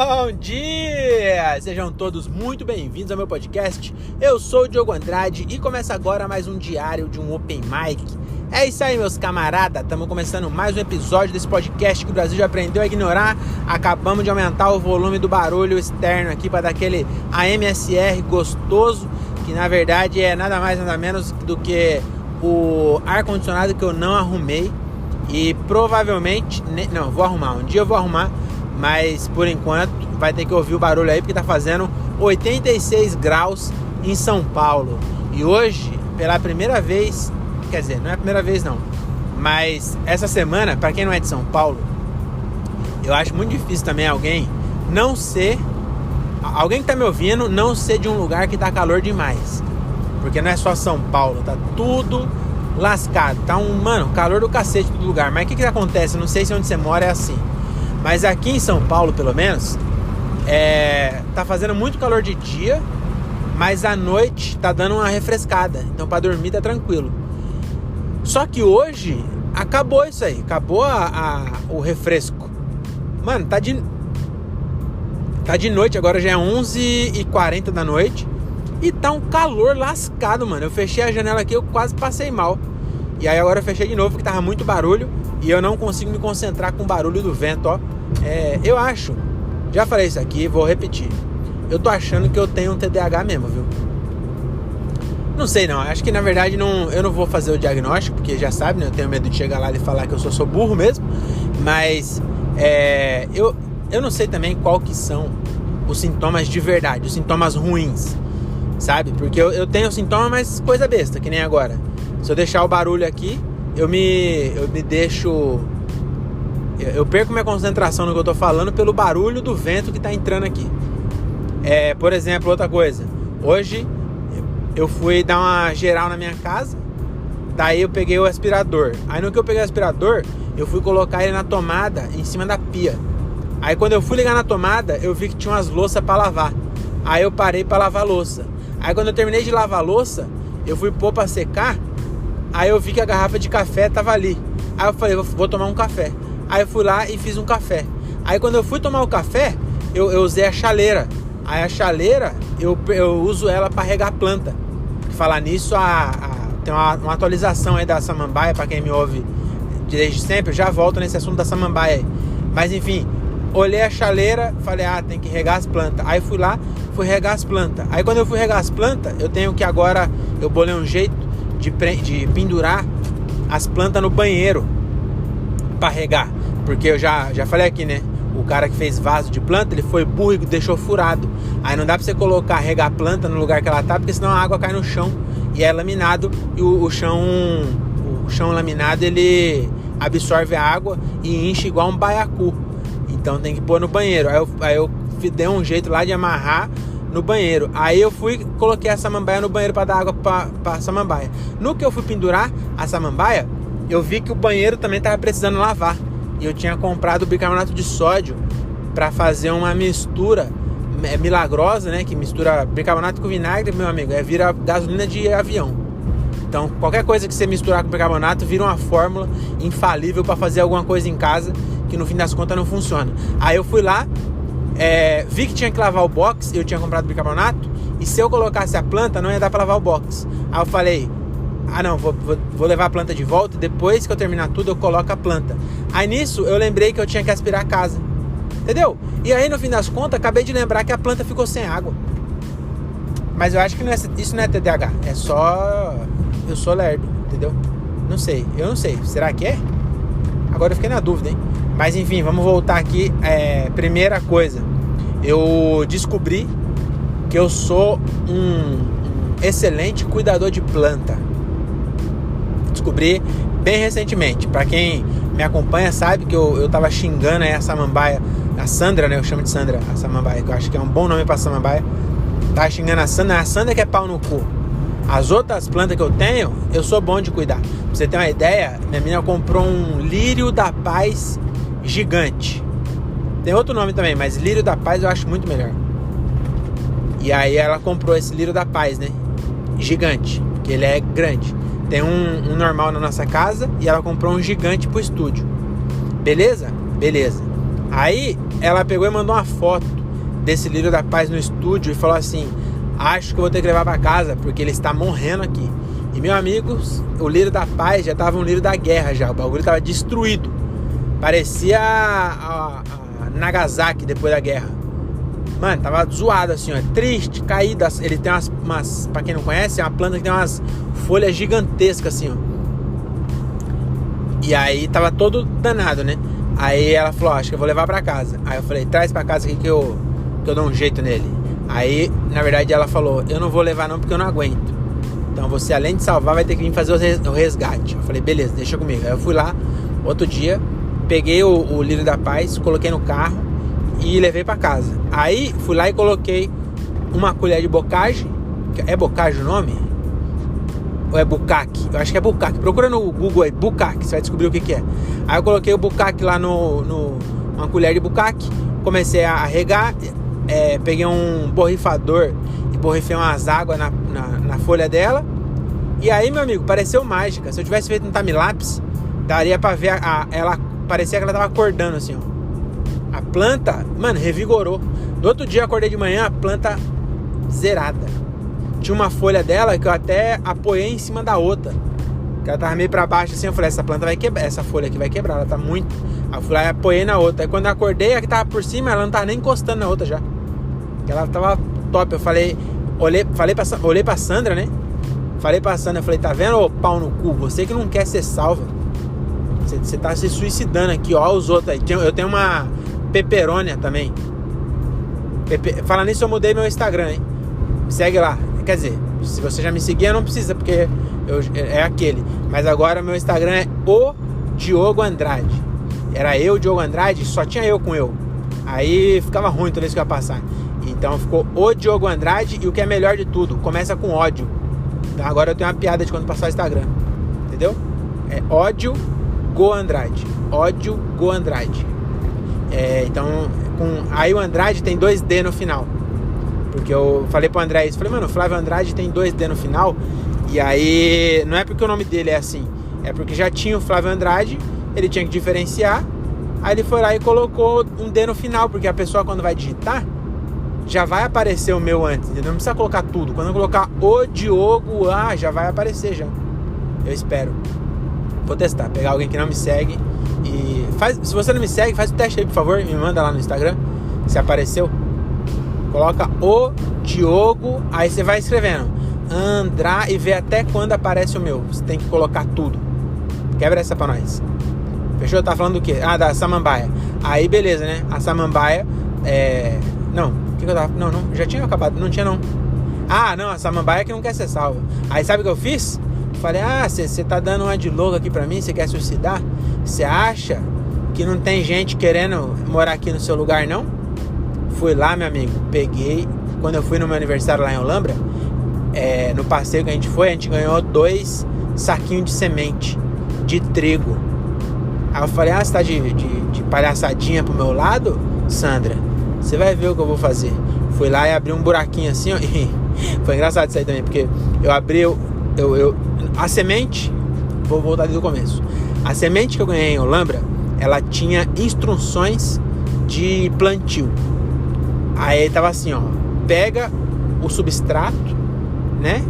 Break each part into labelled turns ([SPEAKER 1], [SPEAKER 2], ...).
[SPEAKER 1] Bom dia! Sejam todos muito bem-vindos ao meu podcast. Eu sou o Diogo Andrade e começa agora mais um diário de um Open Mic. É isso aí, meus camaradas. Estamos começando mais um episódio desse podcast que o Brasil já aprendeu a ignorar. Acabamos de aumentar o volume do barulho externo aqui para dar aquele AMSR gostoso, que na verdade é nada mais nada menos do que o ar-condicionado que eu não arrumei. E provavelmente, não, vou arrumar, um dia eu vou arrumar, mas por enquanto vai ter que ouvir o barulho aí, porque tá fazendo 86 graus em São Paulo. E hoje, pela primeira vez, quer dizer, não é a primeira vez não, mas essa semana, pra quem não é de São Paulo, eu acho muito difícil também alguém que tá me ouvindo, não ser de um lugar que tá calor demais. Porque não é só São Paulo, tá tudo lascado, tá calor do cacete do lugar. Mas o que acontece? Não sei se onde você mora é assim, mas aqui em São Paulo, pelo menos, tá fazendo muito calor de dia, mas à noite tá dando uma refrescada. Então pra dormir tá tranquilo. Só que hoje acabou isso aí, acabou o refresco. Mano, tá de noite, agora já é 11h40 da noite. E tá um calor lascado, mano. Eu fechei a janela aqui, eu quase passei mal. E aí agora eu fechei de novo, porque tava muito barulho. E eu não consigo me concentrar com o barulho do vento, ó. Eu acho, já falei isso aqui, vou repetir. Eu tô achando que eu tenho um TDAH mesmo, viu? Não sei não, acho que na verdade eu não vou fazer o diagnóstico, porque já sabe, né? Eu tenho medo de chegar lá e falar que eu sou burro mesmo. Mas eu não sei também qual que são os sintomas de verdade, os sintomas ruins, sabe? Porque eu tenho sintoma, mas coisa besta, que nem agora. Se eu deixar o barulho aqui, eu me deixo... Eu perco minha concentração no que eu tô falando pelo barulho do vento que tá entrando aqui. Por exemplo, outra coisa. Hoje eu fui dar uma geral na minha casa. Daí eu peguei o aspirador. Aí no que eu peguei o aspirador, eu fui colocar ele na tomada em cima da pia. Aí quando eu fui ligar na tomada, eu vi que tinha umas louças pra lavar. Aí eu parei pra lavar a louça. Aí quando eu terminei de lavar a louça, eu fui pôr pra secar. Aí eu vi que a garrafa de café tava ali. Aí eu falei, vou tomar um café. Aí eu fui lá e fiz um café. Aí quando eu fui tomar o café, eu usei a chaleira. Aí a chaleira, eu uso ela pra regar a planta. Falar nisso, tem uma atualização aí da samambaia, pra quem me ouve desde sempre. Eu já volto nesse assunto da samambaia aí. Mas enfim, olhei a chaleira, falei, tem que regar as plantas. Aí fui lá, fui regar as plantas. Aí quando eu fui regar as plantas, eu tenho que agora, eu bolei um jeito de pendurar as plantas no banheiro pra regar. Porque eu já falei aqui, né? O cara que fez vaso de planta, ele foi burro e deixou furado. Aí não dá pra você regar a planta no lugar que ela tá, porque senão a água cai no chão e é laminado. E o chão laminado, ele absorve a água e enche igual um baiacu. Então tem que pôr no banheiro. Aí eu dei um jeito lá de amarrar no banheiro. Aí eu coloquei a samambaia no banheiro para dar água pra samambaia. No que eu fui pendurar a samambaia, eu vi que o banheiro também tava precisando lavar. E eu tinha comprado bicarbonato de sódio para fazer uma mistura milagrosa, né? Que mistura bicarbonato com vinagre, meu amigo, vira gasolina de avião. Então qualquer coisa que você misturar com bicarbonato vira uma fórmula infalível para fazer alguma coisa em casa que no fim das contas não funciona. Aí eu fui lá, vi que tinha que lavar o box, eu tinha comprado bicarbonato, e se eu colocasse a planta não ia dar para lavar o box. Aí eu falei, não, vou levar a planta de volta, e depois que eu terminar tudo eu coloco a planta. Aí nisso eu lembrei que eu tinha que aspirar a casa, entendeu? E aí no fim das contas acabei de lembrar que a planta ficou sem água. Mas eu acho que isso não é TDAH, é só... eu sou lerdo, entendeu? Eu não sei, será que é? Agora eu fiquei na dúvida, hein? Mas enfim, vamos voltar aqui. Primeira coisa, eu descobri que eu sou um excelente cuidador de planta. Descobri bem recentemente. Pra quem me acompanha sabe que eu tava xingando aí a samambaia, a Sandra, né? Eu chamo de Sandra a samambaia, que eu acho que é um bom nome pra samambaia. Tava xingando a Sandra que é pau no cu. As outras plantas que eu tenho, eu sou bom de cuidar. Pra você ter uma ideia, minha menina comprou um lírio da paz gigante. Tem outro nome também, mas lírio da paz eu acho muito melhor. E aí ela comprou esse lírio da paz, né? Gigante, porque ele é grande. Tem um normal na nossa casa e ela comprou um gigante pro estúdio. Beleza? Beleza. Aí ela pegou e mandou uma foto desse lírio da paz no estúdio e falou assim: acho que eu vou ter que levar pra casa porque ele está morrendo aqui. E, meus amigos, o lírio da paz já tava um lírio da guerra já. O bagulho tava destruído. Parecia a Nagasaki depois da guerra. Mano, tava zoado assim, ó. Triste, caído. Ele tem umas... Pra quem não conhece, é uma planta que tem umas folhas gigantescas assim, ó. E aí tava todo danado, né? Aí ela falou: acho que eu vou levar pra casa. Aí eu falei: traz pra casa aqui que eu dou um jeito nele. Aí, na verdade, ela falou: eu não vou levar não porque eu não aguento. Então você, além de salvar, vai ter que vir fazer o resgate. Eu falei: beleza, deixa comigo. Aí eu fui lá, outro dia, peguei o lírio da paz, coloquei no carro e levei pra casa. Aí fui lá e coloquei uma colher de bocage. É bocage o nome? Ou é bucaque? Eu acho que é bucaque. Procura no Google aí, bucaque, você vai descobrir o que é. Aí eu coloquei o bucaque lá uma colher de bucaque, comecei a regar, peguei um borrifador e borrifei umas águas na folha dela. E aí, meu amigo, pareceu mágica. Se eu tivesse feito um time-lapse, daria pra ver ela, parecia que ela tava acordando assim, ó. A planta, mano, revigorou. No outro dia eu acordei de manhã, a planta zerada. Tinha uma folha dela que eu até apoiei em cima da outra, que ela tava meio pra baixo assim. Eu falei: essa planta vai quebrar, essa folha aqui vai quebrar, ela tá muito. Aí eu fui lá e apoiei na outra. Aí quando eu acordei, a que tava por cima, ela não tava nem encostando na outra já, ela tava top. Eu falei, olhei pra Sandra, né? Falei pra Sandra, eu falei: tá vendo, ô pau no cu? Você que não quer ser salva, você tá se suicidando aqui, ó, os outros aí. Eu tenho uma peperônia também. Falando nisso, eu mudei meu Instagram, hein? Segue lá. Quer dizer, se você já me seguia, não precisa, porque é aquele. Mas agora meu Instagram é o Diogo Andrade. Era eu, Diogo Andrade, só tinha eu com eu. Aí ficava ruim toda vez que eu ia passar. Então ficou o Diogo Andrade. E o que é melhor de tudo, começa com ódio. Então agora eu tenho uma piada de quando passar o Instagram. Entendeu? É ódio Go Andrade. Ódio Go Andrade. Então, aí o Andrade tem 2D no final. Porque eu falei pro André isso. Falei: mano, o Flávio Andrade tem 2D no final. E aí, não é porque o nome dele é assim, é porque já tinha o Flávio Andrade, ele tinha que diferenciar. Aí ele foi lá e colocou um D no final, porque a pessoa, quando vai digitar, já vai aparecer o meu antes, entendeu? Não precisa colocar tudo. Quando eu colocar o Diogo, já vai aparecer já. Eu espero. Vou testar, pegar alguém que não me segue e se você não me segue, faz o teste aí, por favor. Me manda lá no Instagram se apareceu. Coloca o Diogo, aí você vai escrevendo Andrá e vê até quando aparece o meu. Você tem que colocar tudo. Quebra essa pra nós. Fechou? Tá falando do quê? Da samambaia. Aí beleza, né? A samambaia Não, o que eu tava... Não, já tinha acabado. Não tinha não. Não, a samambaia que não quer ser salva. Aí sabe o que eu fiz? Falei: você tá dando uma de louco aqui pra mim? Você quer suicidar? Você acha que não tem gente querendo morar aqui no seu lugar, não? Fui lá, meu amigo, peguei. Quando eu fui no meu aniversário lá em Olambra, no passeio que a gente ganhou 2 saquinhos de semente de trigo. Aí eu falei: você tá de palhaçadinha pro meu lado, Sandra? Você vai ver o que eu vou fazer. Fui lá e abri um buraquinho assim, ó. Foi engraçado isso aí também, porque eu abri a semente. Vou voltar desde o começo. A semente que eu ganhei em Olambra, ela tinha instruções de plantio. Aí tava assim, ó: pega o substrato, né?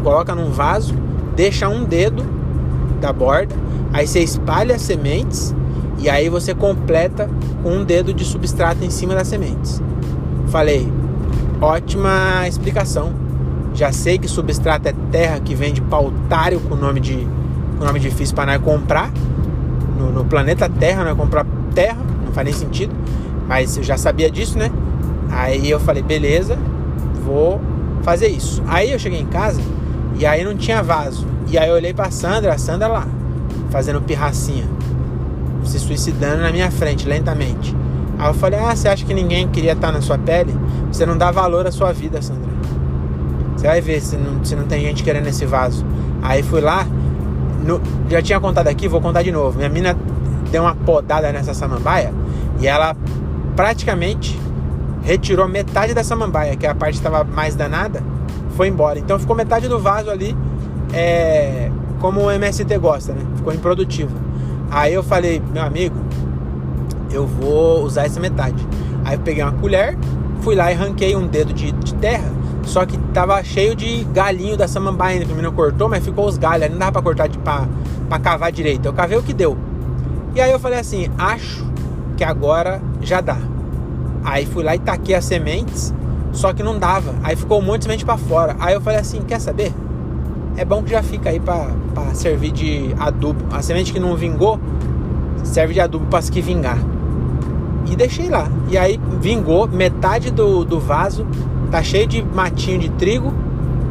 [SPEAKER 1] Coloca num vaso, deixa um dedo da borda, aí você espalha as sementes e aí você completa com um dedo de substrato em cima das sementes. Falei: ótima explicação. Já sei que substrato é terra que vem de pautário com nome difícil para nós comprar. No planeta Terra, nós comprar terra, não faz nem sentido. Mas eu já sabia disso, né? Aí eu falei: beleza, vou fazer isso. Aí eu cheguei em casa e aí não tinha vaso. E aí eu olhei pra Sandra, a Sandra lá, fazendo pirracinha, se suicidando na minha frente, lentamente. Aí eu falei: você acha que ninguém queria estar na sua pele? Você não dá valor à sua vida, Sandra. Você vai ver se não tem gente querendo esse vaso. Aí fui lá, já tinha contado aqui, vou contar de novo. Minha mina deu uma podada nessa samambaia e ela praticamente retirou metade da samambaia, que é a parte que estava mais danada, foi embora. Então ficou metade do vaso ali, como o MST gosta, né? Ficou improdutivo. Aí eu falei: meu amigo, eu vou usar essa metade. Aí eu peguei uma colher, fui lá e arranquei um dedo de terra, só que tava cheio de galinho da samambaia ainda, que o menino cortou, mas ficou os galhos, aí não dava pra cortar pra cavar direito. Eu cavei o que deu. E aí eu falei assim, acho que agora já dá. Aí fui lá e taquei as sementes, só que não dava. Aí ficou um monte de semente pra fora. Aí eu falei assim, quer saber? É bom que já fica aí pra servir de adubo. A semente que não vingou, serve de adubo para as que vingar. E deixei lá. E aí vingou, metade do vaso tá cheio de matinho de trigo.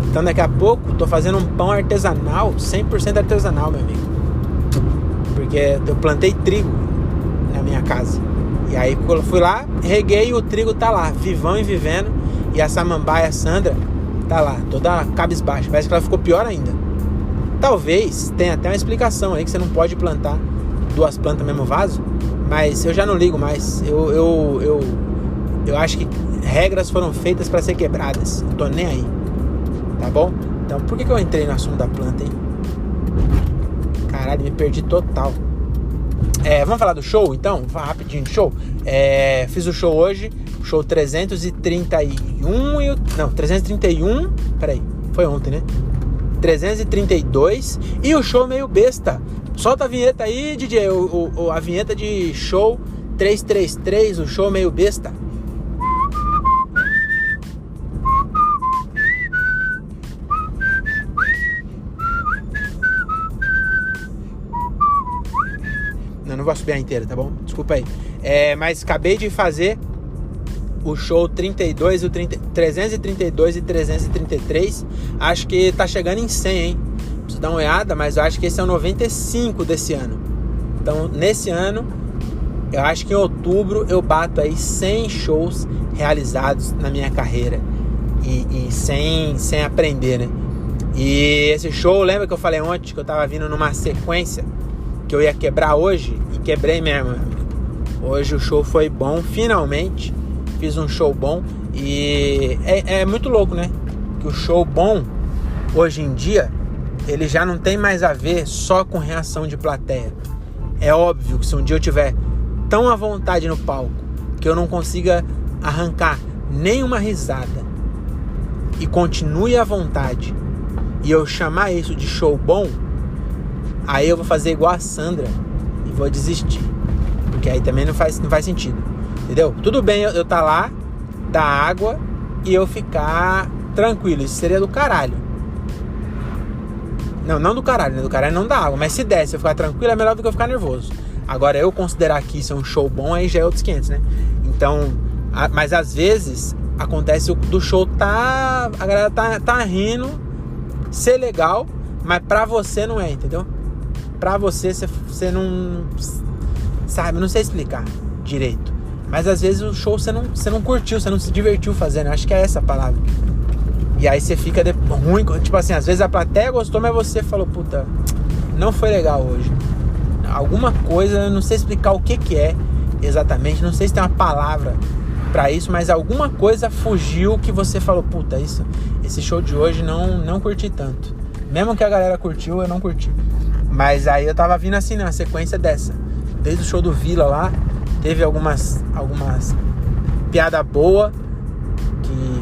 [SPEAKER 1] Então daqui a pouco tô fazendo um pão artesanal, 100% artesanal, meu amigo. Porque eu plantei trigo na minha casa. E aí fui lá, reguei e o trigo tá lá, vivão e vivendo. E a samambaia Sandra tá lá, toda cabisbaixa. Parece que ela ficou pior ainda. Talvez tenha até uma explicação aí, que você não pode plantar 2 plantas no mesmo vaso. Mas eu já não ligo mais. Eu acho que regras foram feitas para ser quebradas. Não tô nem aí. Tá bom? Então por que eu entrei no assunto da planta, hein? Caralho, me perdi total. Vamos falar do show então? Vamos falar rapidinho do show. Fiz o show hoje. Show 331 331. Peraí, foi ontem, né? 332. E o show meio besta. Solta a vinheta aí, DJ. A vinheta de show 333. O show meio besta. Não vou subir a inteira, tá bom? Desculpa aí. Mas acabei de fazer o show 32, 332 e 333. Acho que tá chegando em 100, hein? Preciso dar uma olhada, mas eu acho que esse é o 95 desse ano. Então, nesse ano, eu acho que em outubro eu bato aí 100 shows realizados na minha carreira. E sem aprender, né? E esse show, lembra que eu falei ontem que eu tava vindo numa sequência que eu ia quebrar hoje? E quebrei mesmo, meu amigo. Hoje o show foi bom, finalmente. Fiz um show bom. E é muito louco, né? Que o show bom, hoje em dia, ele já não tem mais a ver só com reação de plateia. É óbvio que se um dia eu tiver tão à vontade no palco que eu não consiga arrancar nenhuma risada e continue à vontade, e eu chamar isso de show bom, aí eu vou fazer igual a Sandra e vou desistir. Porque aí também não faz sentido. Entendeu? Tudo bem eu tá lá, dar água e eu ficar tranquilo. Isso seria do caralho. Não do caralho, né? Do caralho não dá água. Mas se desse eu ficar tranquilo, é melhor do que eu ficar nervoso. Agora, eu considerar que isso é um show bom, aí já é outros 500, né? Então, mas às vezes acontece do show a galera tá rindo, ser legal, mas pra você não é, entendeu? Pra você não sabe, não sei explicar direito. Mas às vezes o show você não curtiu, você não se divertiu fazendo. Acho que é essa a palavra. E aí você fica ruim, tipo assim, às vezes a plateia gostou, mas você falou, puta, não foi legal hoje. Alguma coisa, eu não sei explicar o que é exatamente, não sei se tem uma palavra pra isso, mas alguma coisa fugiu que você falou, puta, esse show de hoje não curti tanto. Mesmo que a galera curtiu, eu não curti. Mas aí eu tava vindo assim, na sequência dessa. Desde o show do Vila lá, teve algumas piada boa, que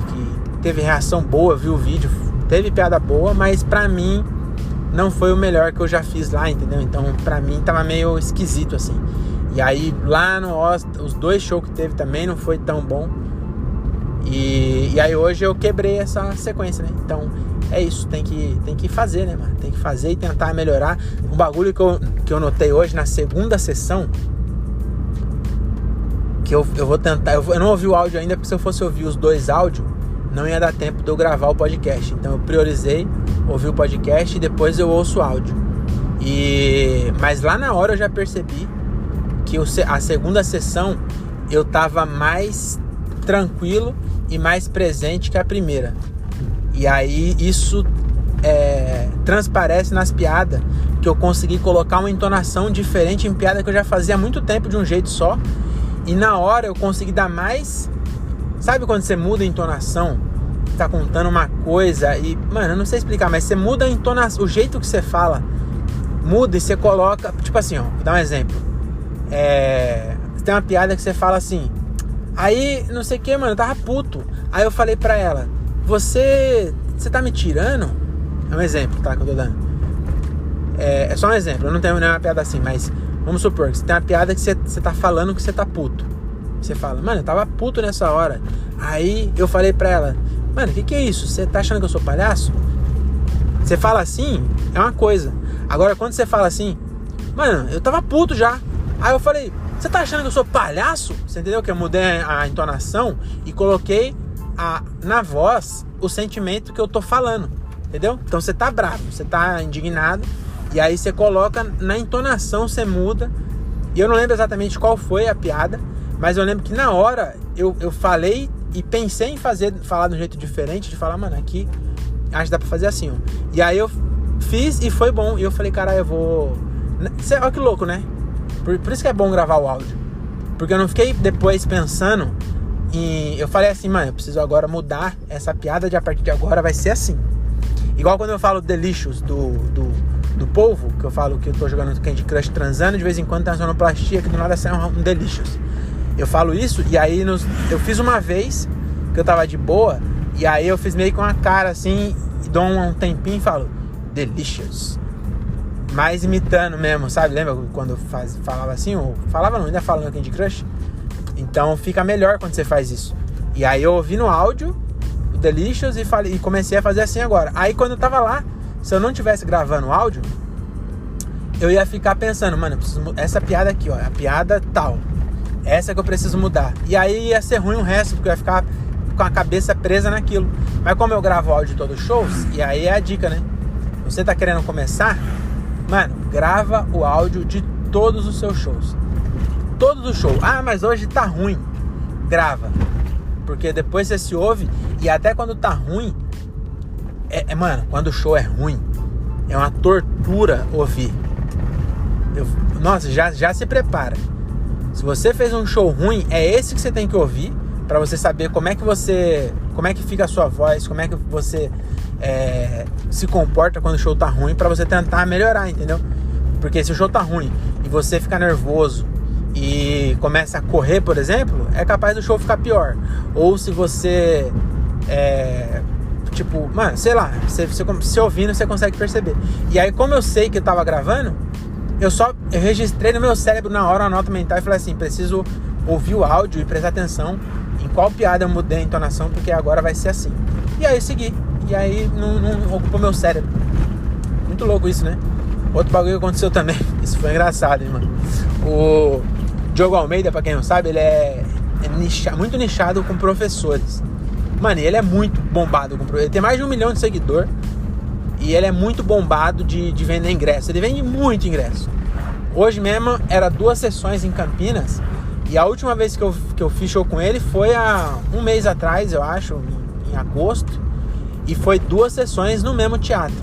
[SPEAKER 1] teve reação boa, viu o vídeo, teve piada boa, mas pra mim não foi o melhor que eu já fiz lá, entendeu? Então pra mim tava meio esquisito assim. E aí lá no os 2 shows que teve também não foi tão bom. E aí hoje eu quebrei essa sequência, né? Então é isso, tem que fazer, né, mano? Tem que fazer e tentar melhorar. Um bagulho que eu notei hoje na segunda sessão, que eu vou tentar, eu não ouvi o áudio ainda, porque se eu fosse ouvir os 2 áudios, não ia dar tempo de eu gravar o podcast. Então eu priorizei ouvir o podcast e depois eu ouço o áudio. Mas lá na hora eu já percebi que a segunda sessão eu tava mais tranquilo e mais presente que a primeira. E aí isso transparece nas piadas, que eu consegui colocar uma entonação diferente em piada que eu já fazia há muito tempo de um jeito só. E na hora eu consegui dar mais... Sabe quando você muda a entonação? Tá contando uma coisa e... Mano, eu não sei explicar, mas você muda a entonação, o jeito que você fala muda e você coloca... Tipo assim, ó, vou dar um exemplo. tem uma piada que você fala assim, aí, não sei o que, mano, eu tava puto. Aí eu falei pra ela, você tá me tirando? É um exemplo, tá, que eu tô dando. É só um exemplo, eu não tenho nenhuma piada assim, mas vamos supor que você tem uma piada que você tá falando que você tá puto. Você fala, mano, eu tava puto nessa hora. Aí eu falei pra ela, mano, que é isso? Você tá achando que eu sou palhaço? Você fala assim, é uma coisa. Agora, quando você fala assim, mano, eu tava puto já. Aí eu falei, você tá achando que eu sou palhaço? Você entendeu? Que eu mudei a entonação e coloquei na voz o sentimento que eu tô falando. Entendeu? Então você tá bravo, você tá indignado. E aí você coloca na entonação, você muda. E eu não lembro exatamente qual foi a piada, mas eu lembro que na hora eu falei e pensei em falar de um jeito diferente, de falar, mano, aqui acho que dá pra fazer assim, ó. E aí eu fiz e foi bom. E eu falei, caralho, eu vou... Olha que louco, né? Por isso que é bom gravar o áudio. Porque eu não fiquei depois pensando em... Eu falei assim, mano, eu preciso agora mudar essa piada, de a partir de agora vai ser assim. Igual quando eu falo Delicious do polvo, que eu falo que eu tô jogando Candy Crush transando, de vez em quando tem uma sonoplastia que do nada sai um Delicious. Eu falo isso e aí eu fiz uma vez que eu tava de boa e aí eu fiz meio com uma cara assim e dou um tempinho e falo Delicious. Mais imitando mesmo, sabe? Lembra quando eu falava assim? Ou falava não, ainda falo no Candy Crush. Então fica melhor quando você faz isso. E aí eu ouvi no áudio o Delicious e comecei a fazer assim agora. Aí quando eu tava lá, se eu não tivesse gravando o áudio, eu ia ficar pensando, mano, eu preciso essa piada aqui, ó, a piada tal. Essa que eu preciso mudar. E aí ia ser ruim o resto, porque eu ia ficar com a cabeça presa naquilo. Mas como eu gravo áudio de todos os shows, e aí é a dica, né? Você tá querendo começar, mano, grava o áudio de todos os seus shows. Todos os shows. Ah, mas hoje tá ruim. Grava. Porque depois você se ouve, e até quando tá ruim, mano, quando o show é ruim, é uma tortura ouvir. Nossa, já se prepara. Se você fez um show ruim, é esse que você tem que ouvir pra você saber como é que fica a sua voz, como é que você se comporta quando o show tá ruim, pra você tentar melhorar, entendeu? Porque se o show tá ruim e você fica nervoso e começa a correr, por exemplo, é capaz do show ficar pior. Ou se você tipo, mano, sei lá, você ouvindo você consegue perceber. E aí, como eu sei que eu tava gravando, eu registrei no meu cérebro na hora uma nota mental e falei assim, preciso ouvir o áudio e prestar atenção em qual piada eu mudei a entonação, porque agora vai ser assim. E aí eu segui. E aí não ocupou meu cérebro. Muito louco isso, né? Outro bagulho que aconteceu também. Isso foi engraçado, hein, mano. O Diogo Almeida, pra quem não sabe, ele é muito nichado com professores. Mano, ele é muito bombado com professores. Ele tem mais de 1 milhão de seguidores. E ele é muito bombado de vender ingresso. Ele vende muito ingresso. Hoje mesmo era 2 sessões em Campinas. E a última vez que eu fiz show com ele foi há 1 mês atrás, eu acho, em agosto. E foi 2 sessões no mesmo teatro.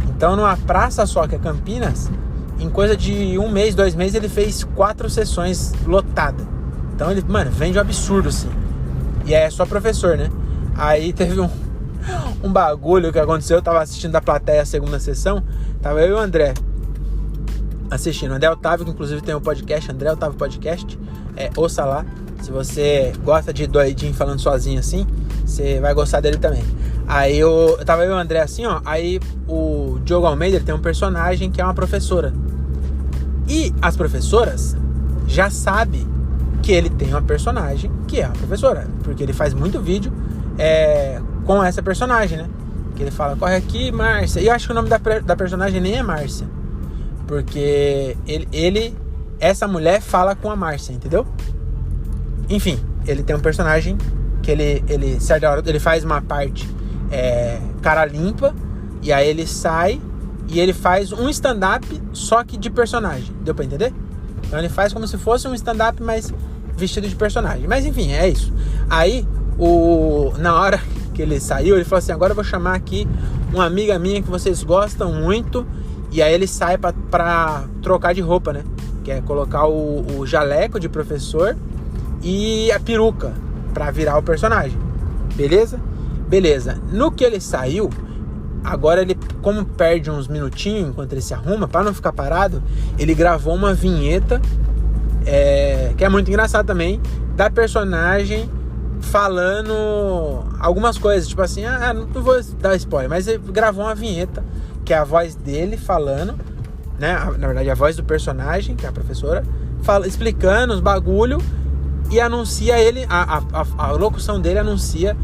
[SPEAKER 1] Então numa praça só, que é Campinas, em coisa de 1 mês, 2 meses, ele fez 4 sessões lotadas. Então ele, mano, vende um absurdo, assim. E é só professor, né? Aí teve um bagulho que aconteceu. Eu tava assistindo da plateia a segunda sessão. Tava eu e o André assistindo. O André Otávio, que inclusive tem um podcast, André Otávio Podcast. Ouça lá. Se você gosta de doidinho falando sozinho assim, você vai gostar dele também. Aí eu tava eu e o André assim, ó. Aí o Diogo Almeida, ele tem um personagem que é uma professora. E as professoras já sabem que ele tem uma personagem que é uma professora, porque ele faz muito vídeo com essa personagem, né? Que ele fala, corre aqui, Márcia. E eu acho que o nome da personagem nem é Márcia, porque essa mulher fala com a Márcia, entendeu? Enfim, ele tem um personagem que ele certa hora, ele faz uma parte cara limpa, e aí ele sai e ele faz um stand-up só que de personagem. Deu pra entender? Então ele faz como se fosse um stand-up, mas vestido de personagem. Mas enfim, é isso. Aí, na hora que ele saiu, ele falou assim, agora eu vou chamar aqui uma amiga minha que vocês gostam muito. E aí ele sai pra trocar de roupa, né? Que é colocar o jaleco de professor e a peruca pra virar o personagem. Beleza? Beleza. No que ele saiu, agora ele, como perde uns minutinhos enquanto ele se arruma, pra não ficar parado, ele gravou uma vinheta que é muito engraçado também, da personagem falando algumas coisas, tipo assim, não vou dar spoiler, mas ele gravou uma vinheta, que é a voz dele falando, né, na verdade a voz do personagem, que é a professora, explicando os bagulho, e anuncia ele, a locução dele anuncia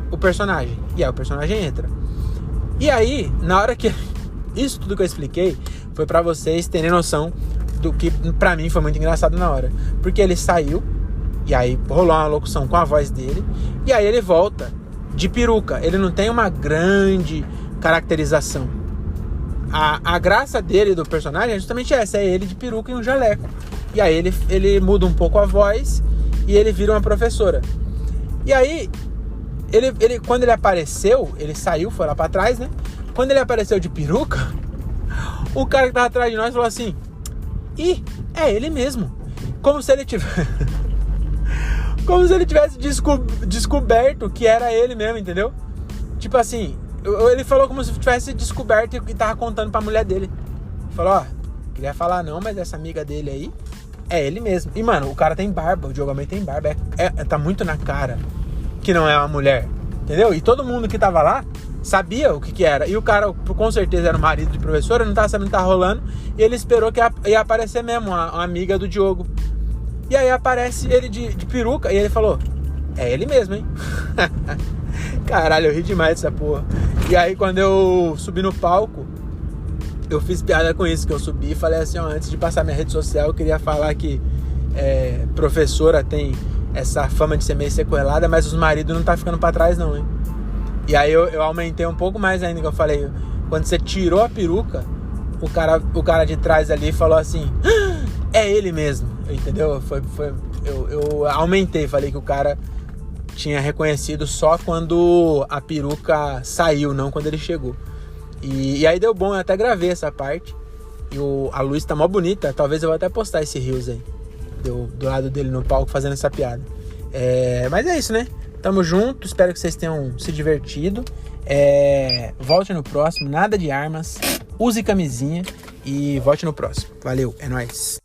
[SPEAKER 1] o personagem, e aí o personagem entra. E aí, na hora que... Isso tudo que eu expliquei foi pra vocês terem noção do que pra mim foi muito engraçado na hora. Porque ele saiu, e aí rolou uma locução com a voz dele, e aí ele volta de peruca. Ele não tem uma grande caracterização. A graça dele, do personagem, é justamente essa, é ele de peruca e um jaleco. E aí ele muda um pouco a voz e ele vira uma professora. E aí, quando ele apareceu, ele saiu, foi lá pra trás, né? Quando ele apareceu de peruca, o cara que tava atrás de nós falou assim: ih, é ele mesmo. Como se ele tivesse... Como se ele tivesse descoberto que era ele mesmo, entendeu? Tipo assim, ele falou como se tivesse descoberto e tava contando pra mulher dele. Falou, queria falar não, mas essa amiga dele aí é ele mesmo. E, mano, o cara tem barba, o Diogo Almeida tem barba. Tá muito na cara que não é uma mulher, entendeu? E todo mundo que tava lá sabia o que era. E o cara, com certeza, era o marido de professora, não tava sabendo o que tava rolando. E ele esperou que ia aparecer mesmo, uma amiga do Diogo. E aí aparece ele de peruca. E ele falou: é ele mesmo, hein? Caralho, eu ri demais dessa porra. E aí, quando eu subi no palco, eu fiz piada com isso, que eu subi e falei assim, antes de passar minha rede social, eu queria falar que professora tem essa fama de ser meio sequelada, mas os maridos não tá ficando pra trás não, hein? E aí eu aumentei um pouco mais ainda, que eu falei, quando você tirou a peruca, o cara de trás ali falou assim, é ele mesmo, entendeu? Eu aumentei, falei que o cara tinha reconhecido só quando a peruca saiu, não quando ele chegou. E aí deu bom, eu até gravei essa parte. E a luz tá mó bonita, talvez eu vou até postar esse reels aí, do lado dele no palco fazendo essa piada. Mas é isso, né? Tamo junto, espero que vocês tenham se divertido. Volte no próximo, nada de armas, use camisinha e volte no próximo. Valeu, é nóis.